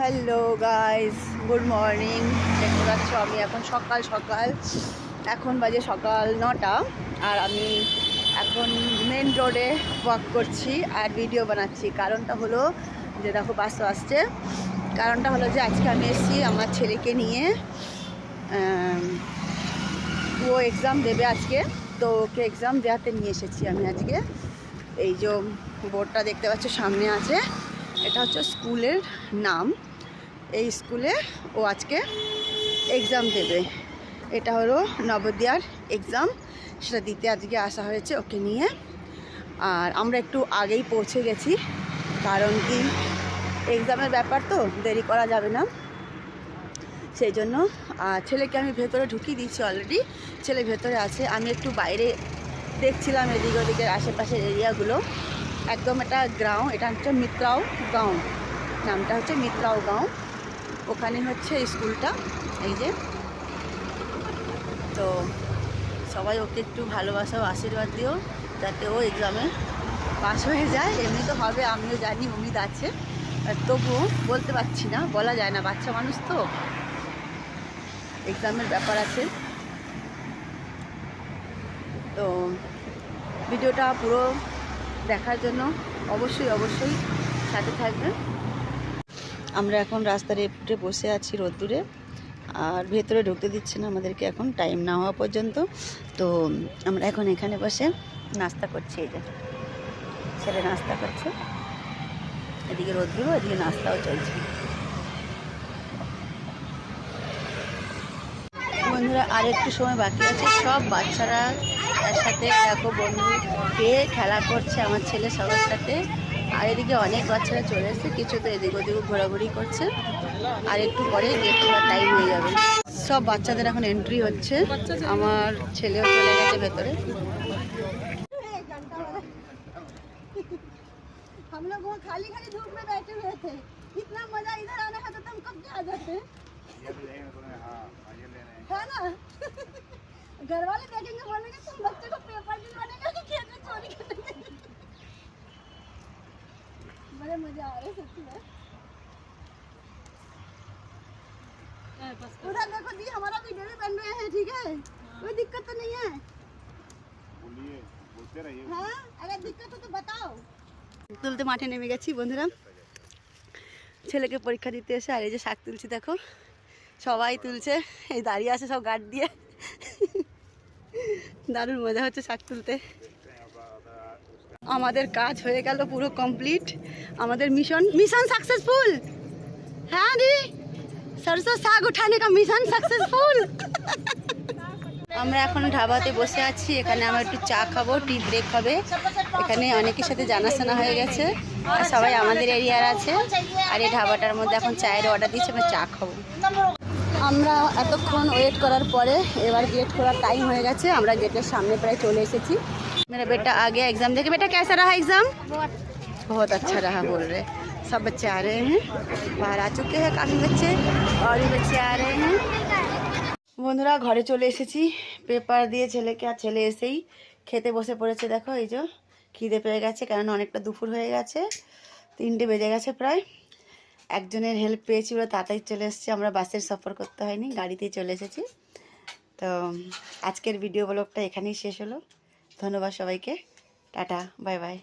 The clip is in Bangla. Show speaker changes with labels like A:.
A: Hello guys, good morning. দেখতে পাচ্ছ আমি এখন সকাল এখন বাজে সকাল 9টা আর আমি এখন মেন রোডে ওয়াক করছি আর ভিডিও বানাচ্ছি। কারণটা হলো যে দেখো বাস আসছে। কারণটা হলো যে আজকে আমি এসেছি আমার ছেলেকে নিয়ে, ও এক্সাম দেবে আজকে, তো ওকে এক্সাম দেওয়াতে নিয়ে এসেছি আমি আজকে। এই যে বোর্ডটা দেখতে পাচ্ছ সামনে আছে, এটা হচ্ছে স্কুলের নাম। এই স্কুলে ও আজকে এক্সাম দেবে। এটা হলো নবোদয়ার এক্সাম, সেটা দিতে আজকে আসা হয়েছে ওকে নিয়ে। আর আমরা একটু আগেই পৌঁছে গেছি, কারণ কি এক্সামের ব্যাপার তো দেরি করা যাবে না, সেই জন্য। ছেলেকে আমি ভেতরে ঢুকিয়ে দিয়েছি অলরেডি, ছেলে ভেতরে আছে। আমি একটু বাইরে দেখছিলাম এদিক ওদিকের আশেপাশের এরিয়াগুলো। একদম এটা গ্রাউন্ড, এটা হচ্ছে মিত্রাও গাঁও, নামটা হচ্ছে মিত্রাও গাঁও। ওখানে হচ্ছে স্কুলটা, এই যে। তো সবাই ওকে একটু ভালোবাসা ও আশীর্বাদ দিও, যাতে ও এক্সামে পাস হয়ে যায়। এমনি তো হবে, আমিও জানি উম্মিদ আছে, তবুও বলতে পারছি না, বলা যায় না, বাচ্চা মানুষ তো, এক্সামের ব্যাপার আছে। তো ভিডিওটা পুরো দেখার জন্য অবশ্যই সাথে থাকবেন। আমরা এখন রাস্তার এপটে বসে আছি রোদ্দুরে, আর ভেতরে ঢুকতে দিচ্ছে না আমাদেরকে এখন টাইম না হওয়া পর্যন্ত। তো আমরা এখন এখানে বসে নাস্তা করছি। এই যে ছেলে নাস্তা করছে, এদিকে রোদ্দুর, এদিকে নাস্তাও চলছে। বন্ধুরা আর একটু সময় বাকি আছে, সব বাচ্চারা একসাথে দেখো বন্ধু পেয়ে খেলা করছে আমার ছেলে সবার সাথে। আর এদিকে অনেক বাচ্চারা চলে এসেছে, কিছু তো এদিক ওদিক ঘোরাঘুরি করছে। আর একটু পরে গেট খোলার টাইম হয়ে যাবে। সব বাচ্চাদের এখন এন্ট্রি হচ্ছে, আমার ছেলেও চলে গেছে ভেতরে। हम लोग वहाँ खाली धूप में बैठे हुए थे, इतना मजा इधर आने का, तो तुम कब के आ जाते है ना। घर वाले देखेंगे, बोलेंगे तुम बच्चे को पेपर दिलवाने का कि खेत में चोरी करने। बड़े मजा आ रहे सच्ची में। उधर देखो दी, हमारा वीडियो भी बन रहे हैं, ठीक है, कोई दिक्कत तो नहीं है। बोलते रहिए। हाँ, अगर दिक्कत हो तो बताओ। তুলতে মাঠে নেমে গেছি বন্ধুরা, ছেলেকে পরীক্ষা দিতে এসে। আর এই যে শাক তুলছি দেখো, সবাই তুলছে, এই দাঁড়িয়ে আছে সব গার্ড দিয়ে। দারুণ মজা হচ্ছে শাক তুলতে। আমাদের কাজ হয়ে গেল পুরো কমপ্লিট, আমাদের মিশন সাকসেসফুল। হ্যাঁ দি, সরষে শাক উঠানে কা মিশন সাকসেসফুল। আমরা এখন ধাবাতে বসে আছি, এখানে আমরা একটু চা খাবো, টি ব্রেক হবে। এখানে অনেকের সাথে জানাশোনা হয়ে গেছে, আর সবাই আমাদের এরিয়ার আছে। আর এই ধাবাটার মধ্যে এখন চায়ের অর্ডার দিয়েছে, আমরা চা খাবো। আমরা এতক্ষণ ওয়েট করার পরে এবার গেট খোলার টাইম হয়ে গেছে, আমরা গেটের সামনে প্রায় চলে এসেছি। मेरा बेटा आ गया एग्जाम देके। बेटा कैसा रहा एग्जाम? बहुत अच्छा रहा बोल रहे। सब बच्चे आ रहे हैं, बाहर आ चुके हैं काफ़ी बच्चे, और भी बच्चे आ रहे हैं। বন্ধুরা ঘরে চলে এসেছি পেপার দিয়ে ছেলেকে, আর ছেলে এসেই খেতে বসে পড়েছে। দেখো এই যে খিদে পেয়ে গেছে, কারণ অনেকটা দুপুর হয়ে গেছে, 3টে বেজে গেছে প্রায়। একজনের হেল্প পেয়েছি, ওরা তাড়াতাড়ি চলে এসেছে, আমরা বাসের সফর করতে হয়নি, গাড়িতেই চলে এসেছি। তো আজকের ভিডিও ব্লগটা এখানেই শেষ হলো। ধন্যবাদ সবাইকে, টাটা, বাই বাই।